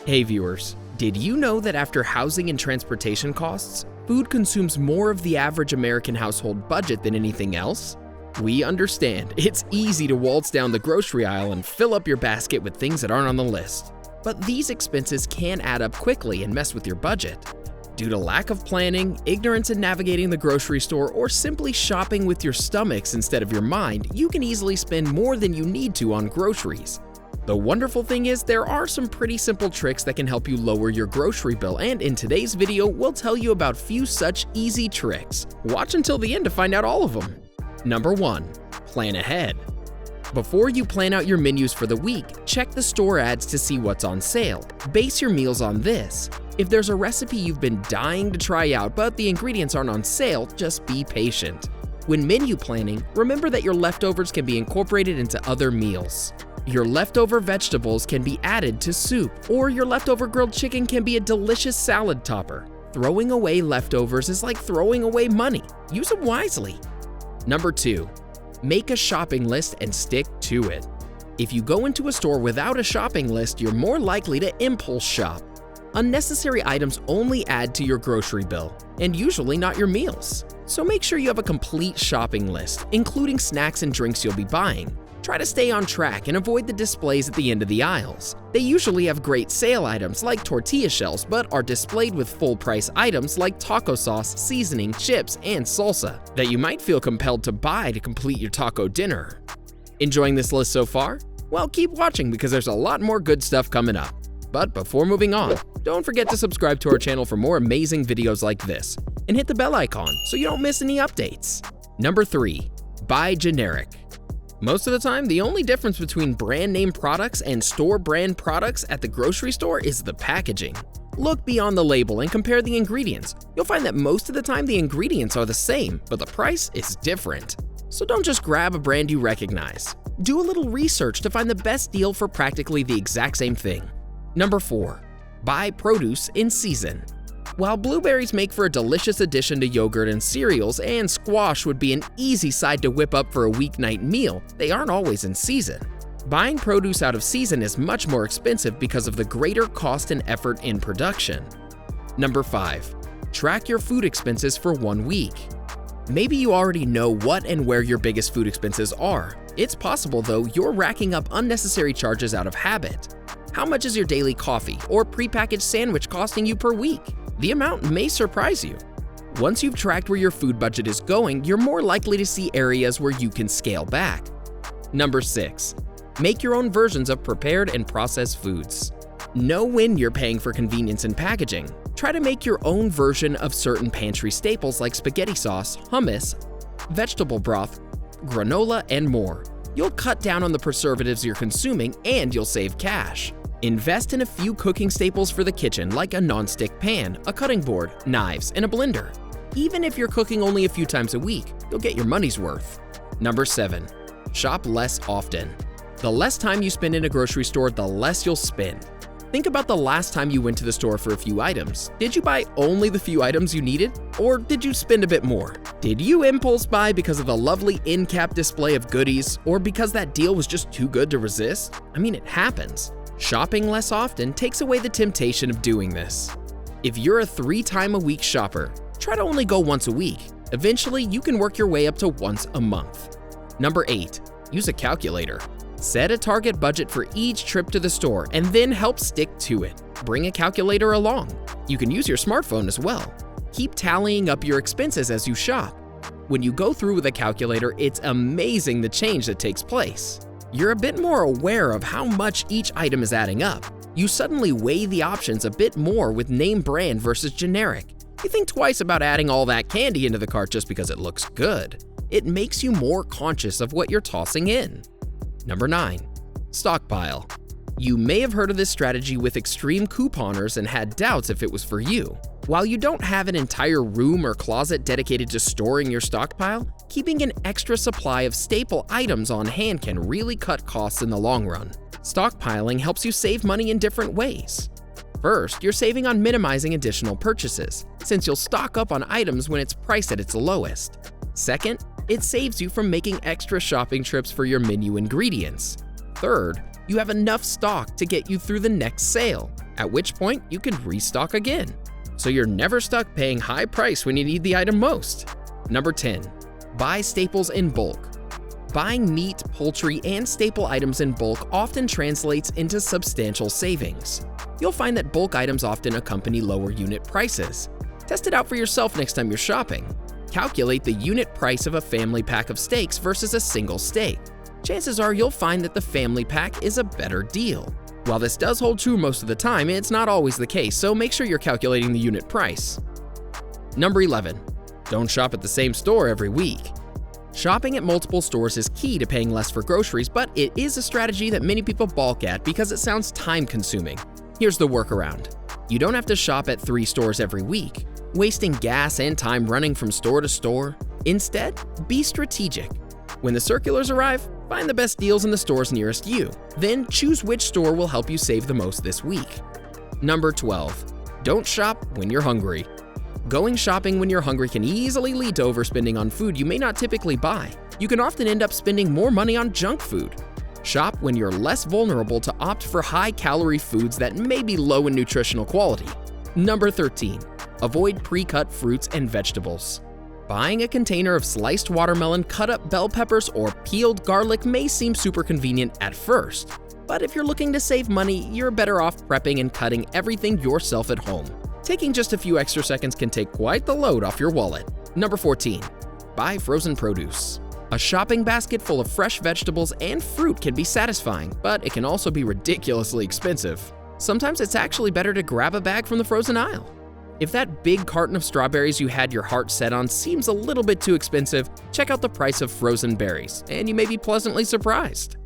Hey viewers, did you know that after housing and transportation costs, food consumes more of the average American household budget than anything else? We understand it's easy to waltz down the grocery aisle and fill up your basket with things that aren't on the list. But these expenses can add up quickly and mess with your budget. Due to lack of planning, ignorance in navigating the grocery store, or simply shopping with your stomachs instead of your mind, you can easily spend more than you need to on groceries. The wonderful thing is there are some pretty simple tricks that can help you lower your grocery bill, and in today's video, we'll tell you about few such easy tricks. Watch until the end to find out all of them. Number 1. Plan ahead. Before you plan out your menus for the week, check the store ads to see what's on sale. Base your meals on this. If there's a recipe you've been dying to try out but the ingredients aren't on sale, just be patient. When menu planning, remember that your leftovers can be incorporated into other meals. Your leftover vegetables can be added to soup, or your leftover grilled chicken can be a delicious salad topper. Throwing away leftovers is like throwing away money. Use them wisely. Number 2. Make a shopping list and stick to it. If you go into a store without a shopping list, you're more likely to impulse shop. Unnecessary items only add to your grocery bill, and usually not your meals. So make sure you have a complete shopping list, including snacks and drinks you'll be buying. Try to stay on track and avoid the displays at the end of the aisles. They usually have great sale items like tortilla shells, but are displayed with full-price items like taco sauce, seasoning, chips, and salsa that you might feel compelled to buy to complete your taco dinner. Enjoying this list so far? Well, keep watching because there's a lot more good stuff coming up. But before moving on, don't forget to subscribe to our channel for more amazing videos like this, and hit the bell icon so you don't miss any updates. Number 3. Buy generic. Most of the time, the only difference between brand name products and store brand products at the grocery store is the packaging. Look beyond the label and compare the ingredients. You'll find that most of the time the ingredients are the same, but the price is different. So don't just grab a brand you recognize. Do a little research to find the best deal for practically the exact same thing. Number 4. Buy produce in season. While blueberries make for a delicious addition to yogurt and cereals, and squash would be an easy side to whip up for a weeknight meal, they aren't always in season. Buying produce out of season is much more expensive because of the greater cost and effort in production. Number 5. Track your food expenses for 1 week. Maybe you already know what and where your biggest food expenses are. It's possible, though, you're racking up unnecessary charges out of habit. How much is your daily coffee or prepackaged sandwich costing you per week? The amount may surprise you. Once you've tracked where your food budget is going, you're more likely to see areas where you can scale back. Number 6. Make your own versions of prepared and processed foods. Know when you're paying for convenience in packaging. Try to make your own version of certain pantry staples like spaghetti sauce, hummus, vegetable broth, granola, and more. You'll cut down on the preservatives you're consuming, and you'll save cash. Invest in a few cooking staples for the kitchen like a non-stick pan, a cutting board, knives, and a blender. Even if you're cooking only a few times a week, you'll get your money's worth. Number 7. Shop less often. The less time you spend in a grocery store, the less you'll spend. Think about the last time you went to the store for a few items. Did you buy only the few items you needed? Or did you spend a bit more? Did you impulse buy because of the lovely end-cap display of goodies, or because that deal was just too good to resist? I mean, it happens. Shopping less often takes away the temptation of doing this. If you're a 3-time-a-week shopper, try to only go once a week. Eventually, you can work your way up to once a month. Number 8. Use a calculator. Set a target budget for each trip to the store and then help stick to it. Bring a calculator along. You can use your smartphone as well. Keep tallying up your expenses as you shop. When you go through with a calculator, it's amazing the change that takes place. You're a bit more aware of how much each item is adding up. You suddenly weigh the options a bit more with name brand versus generic. You think twice about adding all that candy into the cart just because it looks good. It makes you more conscious of what you're tossing in. Number 9. Stockpile. You may have heard of this strategy with extreme couponers and had doubts if it was for you. While you don't have an entire room or closet dedicated to storing your stockpile, keeping an extra supply of staple items on hand can really cut costs in the long run. Stockpiling helps you save money in different ways. First, you're saving on minimizing additional purchases, since you'll stock up on items when it's priced at its lowest. Second, it saves you from making extra shopping trips for your menu ingredients. Third, you have enough stock to get you through the next sale. at which point you can restock again. So you're never stuck paying high price when you need the item most. Number 10, buy staples in bulk. Buying meat, poultry, and staple items in bulk often translates into substantial savings. You'll find that bulk items often accompany lower unit prices. Test it out for yourself next time you're shopping. Calculate the unit price of a family pack of steaks versus a single steak. Chances are you'll find that the family pack is a better deal. While this does hold true most of the time, it's not always the case, so make sure you're calculating the unit price. Number 11, don't shop at the same store every week. Shopping at multiple stores is key to paying less for groceries, but it is a strategy that many people balk at because it sounds time-consuming. Here's the workaround. You don't have to shop at 3 stores every week, wasting gas and time running from store to store. Instead, be strategic. When the circulars arrive, find the best deals in the stores nearest you. Then choose which store will help you save the most this week. Number 12, don't shop when you're hungry. Going shopping when you're hungry can easily lead to overspending on food you may not typically buy. You can often end up spending more money on junk food. Shop when you're less vulnerable to opt for high-calorie foods that may be low in nutritional quality. Number 13, avoid pre-cut fruits and vegetables. Buying a container of sliced watermelon, cut-up bell peppers, or peeled garlic may seem super convenient at first. But if you're looking to save money, you're better off prepping and cutting everything yourself at home. Taking just a few extra seconds can take quite the load off your wallet. Number 14, buy frozen produce. A shopping basket full of fresh vegetables and fruit can be satisfying, but it can also be ridiculously expensive. Sometimes it's actually better to grab a bag from the frozen aisle. If that big carton of strawberries you had your heart set on seems a little bit too expensive, check out the price of frozen berries, and you may be pleasantly surprised.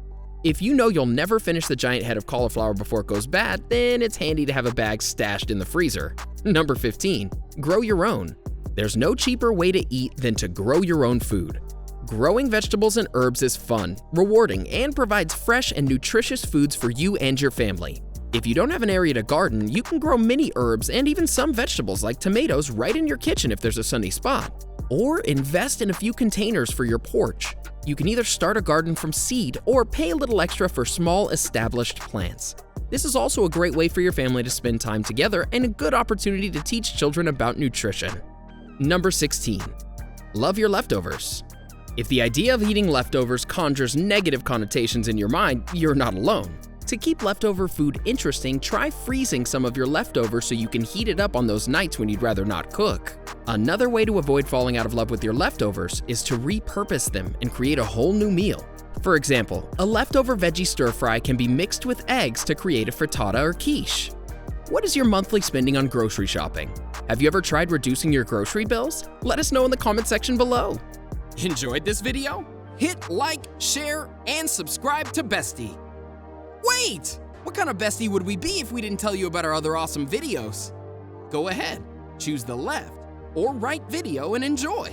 If you know you'll never finish the giant head of cauliflower before it goes bad, then it's handy to have a bag stashed in the freezer. Number 15, grow your own. There's no cheaper way to eat than to grow your own food. Growing vegetables and herbs is fun, rewarding, and provides fresh and nutritious foods for you and your family. If you don't have an area to garden, you can grow many herbs and even some vegetables like tomatoes right in your kitchen if there's a sunny spot. Or invest in a few containers for your porch. You can either start a garden from seed or pay a little extra for small established plants. This is also a great way for your family to spend time together and a good opportunity to teach children about nutrition. Number 16, love your leftovers. If the idea of eating leftovers conjures negative connotations in your mind, you're not alone. To keep leftover food interesting, try freezing some of your leftovers so you can heat it up on those nights when you'd rather not cook. Another way to avoid falling out of love with your leftovers is to repurpose them and create a whole new meal. For example, a leftover veggie stir-fry can be mixed with eggs to create a frittata or quiche. What is your monthly spending on grocery shopping? Have you ever tried reducing your grocery bills? Let us know in the comment section below. Enjoyed this video? Hit like, share, and subscribe to Bestie. Wait! What kind of Bestie would we be if we didn't tell you about our other awesome videos? Go ahead, choose the left or right video and enjoy.